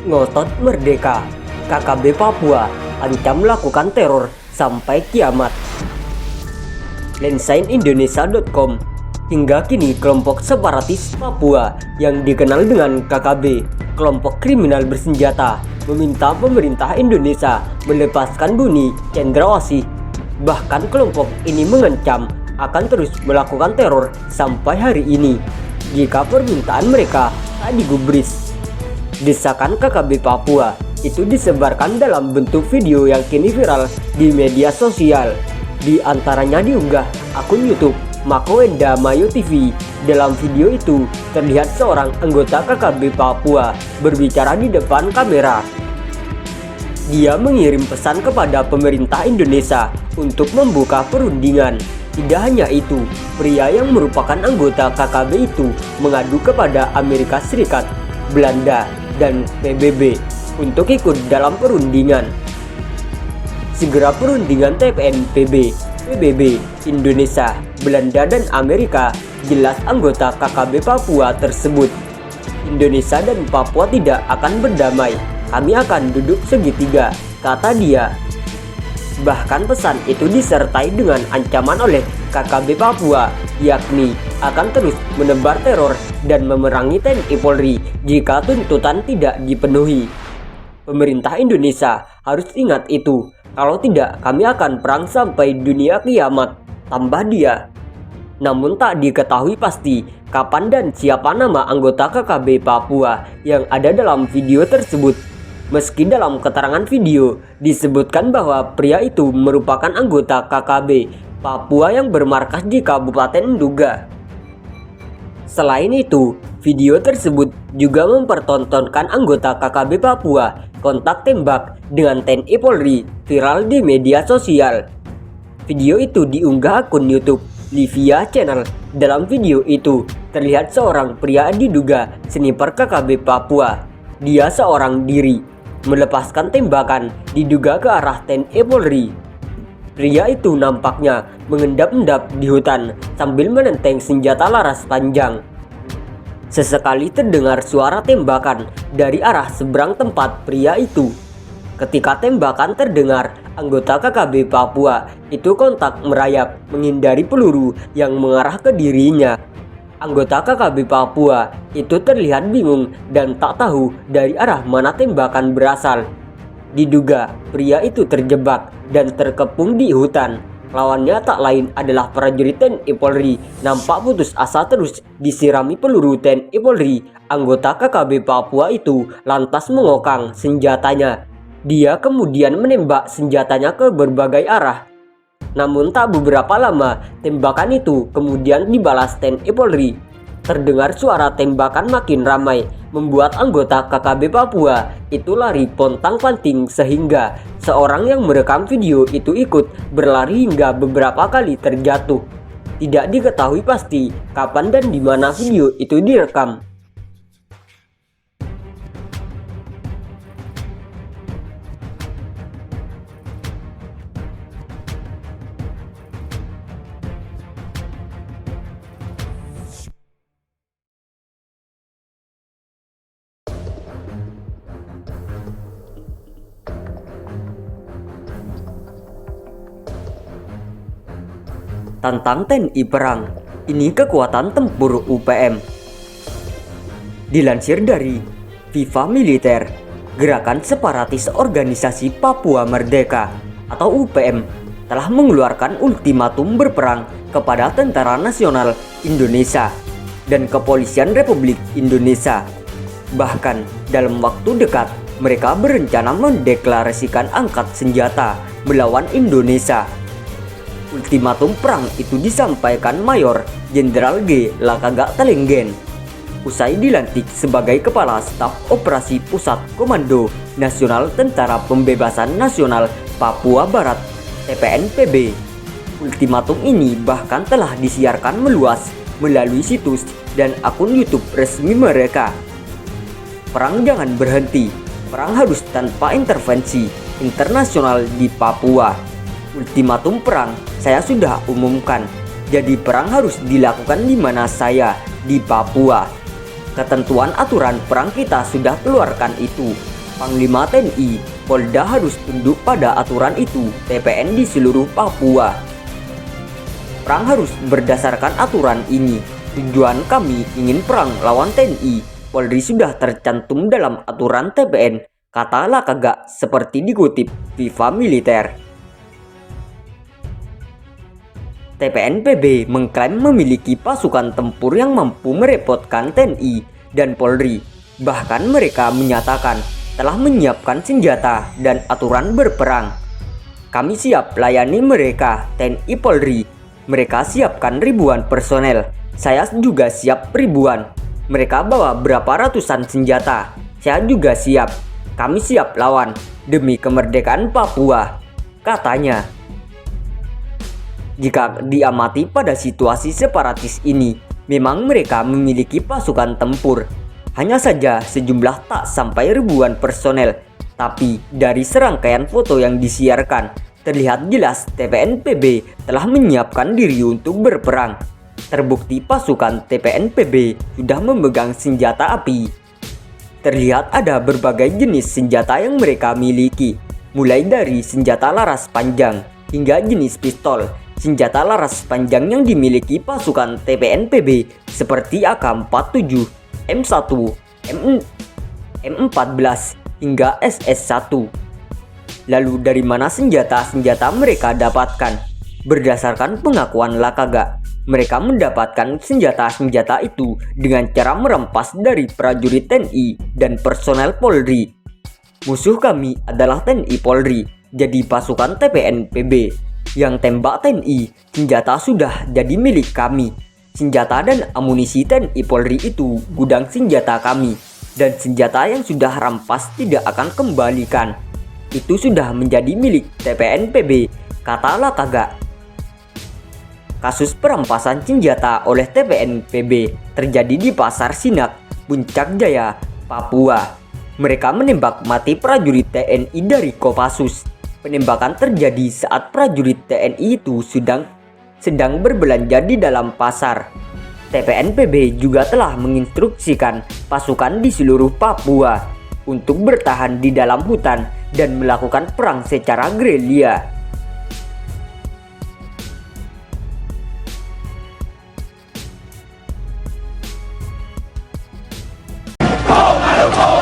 Ngotot merdeka, KKB Papua ancam melakukan teror sampai kiamat. Lensainindonesia.com. Hingga kini kelompok separatis Papua yang dikenal dengan KKB, kelompok kriminal bersenjata, meminta pemerintah Indonesia melepaskan Buni Cendrawasih. Bahkan kelompok ini mengancam akan terus melakukan teror sampai hari ini jika permintaan mereka tak digubris. Desakan KKB Papua itu disebarkan dalam bentuk video yang kini viral di media sosial. Di antaranya diunggah akun YouTube Makowenda Mayo TV. Dalam video itu terlihat seorang anggota KKB Papua berbicara di depan kamera. Dia mengirim pesan kepada pemerintah Indonesia untuk membuka perundingan. Tidak hanya itu, pria yang merupakan anggota KKB itu mengadu kepada Amerika Serikat, Belanda, dan PBB untuk ikut dalam perundingan. Segera perundingan TPNPB, PBB, Indonesia, Belanda, dan Amerika jelas anggota KKB Papua tersebut. Indonesia dan Papua tidak akan berdamai, kami akan duduk segitiga, kata dia. Bahkan pesan itu disertai dengan ancaman oleh KKB Papua, yakni akan terus menebar teror dan memerangi TNI Polri jika tuntutan tidak dipenuhi. Pemerintah Indonesia harus ingat itu, kalau tidak kami akan perang sampai dunia kiamat, tambah dia. Namun tak diketahui pasti kapan dan siapa nama anggota KKB Papua yang ada dalam video tersebut. Meski dalam keterangan video disebutkan bahwa pria itu merupakan anggota KKB Papua yang bermarkas di Kabupaten Nduga. Selain itu, video tersebut juga mempertontonkan anggota KKB Papua kontak tembak dengan TNI Polri viral di media sosial. Video itu diunggah akun YouTube Livia Channel. Dalam video itu terlihat seorang pria diduga sniper KKB Papua. Dia seorang diri melepaskan tembakan diduga ke arah TNI Polri. Pria itu nampaknya mengendap-endap di hutan sambil menenteng senjata laras panjang. Sesekali terdengar suara tembakan dari arah seberang tempat pria itu. Ketika tembakan terdengar, anggota KKB Papua itu kontak merayap menghindari peluru yang mengarah ke dirinya. Anggota KKB Papua itu terlihat bingung dan tak tahu dari arah mana tembakan berasal. Diduga pria itu terjebak dan terkepung di hutan. Lawannya tak lain adalah prajurit TNI Polri. Nampak putus asa terus disirami peluru TNI Polri. Anggota KKB Papua itu lantas mengokang senjatanya. Dia kemudian menembak senjatanya ke berbagai arah. Namun tak beberapa lama, tembakan itu kemudian dibalas TNI Polri. Terdengar suara tembakan makin ramai, membuat anggota KKB Papua itu lari pontang-panting sehingga seorang yang merekam video itu ikut berlari hingga beberapa kali terjatuh. Tidak diketahui pasti kapan dan di mana video itu direkam. Tantang TNI perang, ini kekuatan tempur UPM. Dilansir dari Viva Militer, Gerakan Separatis Organisasi Papua Merdeka atau UPM telah mengeluarkan ultimatum berperang kepada Tentara Nasional Indonesia dan Kepolisian Republik Indonesia. Bahkan dalam waktu dekat mereka berencana mendeklarasikan angkat senjata melawan Indonesia. Ultimatum perang itu disampaikan Mayor Jenderal G. Lakaga Telenggen usai dilantik sebagai Kepala Staf Operasi Pusat Komando Nasional Tentara Pembebasan Nasional Papua Barat (TPNPB). Ultimatum ini bahkan telah disiarkan meluas melalui situs dan akun YouTube resmi mereka. Perang jangan berhenti, perang harus tanpa intervensi internasional di Papua. Ultimatum perang saya sudah umumkan, jadi perang harus dilakukan di mana di Papua. Ketentuan aturan perang kita sudah keluarkan itu. Panglima TNI, Polda harus tunduk pada aturan itu TPN di seluruh Papua. Perang harus berdasarkan aturan ini. Tujuan kami ingin perang lawan TNI. Polri sudah tercantum dalam aturan TPN, kata Lakaga seperti dikutip Viva Militer. TPNPB mengklaim memiliki pasukan tempur yang mampu merepotkan TNI dan Polri. Bahkan mereka menyatakan telah menyiapkan senjata dan aturan berperang. Kami siap layani mereka, TNI Polri. Mereka siapkan ribuan personel. Saya juga siap ribuan. Mereka bawa berapa ratusan senjata. Saya juga siap. Kami siap lawan demi kemerdekaan Papua, katanya. Jika diamati pada situasi separatis ini, memang mereka memiliki pasukan tempur. Hanya saja sejumlah tak sampai ribuan personel. Tapi dari serangkaian foto yang disiarkan, terlihat jelas TPNPB telah menyiapkan diri untuk berperang. Terbukti pasukan TPNPB sudah memegang senjata api. Terlihat ada berbagai jenis senjata yang mereka miliki, mulai dari senjata laras panjang hingga jenis pistol. Senjata laras panjang yang dimiliki pasukan TPNPB seperti AK-47, M1, M14 hingga SS1. Lalu dari mana senjata-senjata mereka dapatkan? Berdasarkan pengakuan Lakaga, mereka mendapatkan senjata-senjata itu dengan cara merampas dari prajurit TNI dan personel Polri. Musuh kami adalah TNI Polri, jadi pasukan TPNPB. Yang tembak TNI, senjata sudah jadi milik kami. Senjata dan amunisi TNI Polri itu gudang senjata kami. Dan senjata yang sudah rampas tidak akan kembalikan. Itu sudah menjadi milik TPNPB, kata Lakaga. Kasus perampasan senjata oleh TPNPB terjadi di Pasar Sinak, Puncak Jaya, Papua. Mereka menembak mati prajurit TNI dari Kopassus. Penembakan terjadi saat prajurit TNI itu sedang berbelanja di dalam pasar. TPNPB juga telah menginstruksikan pasukan di seluruh Papua untuk bertahan di dalam hutan dan melakukan perang secara gerilya. Ho,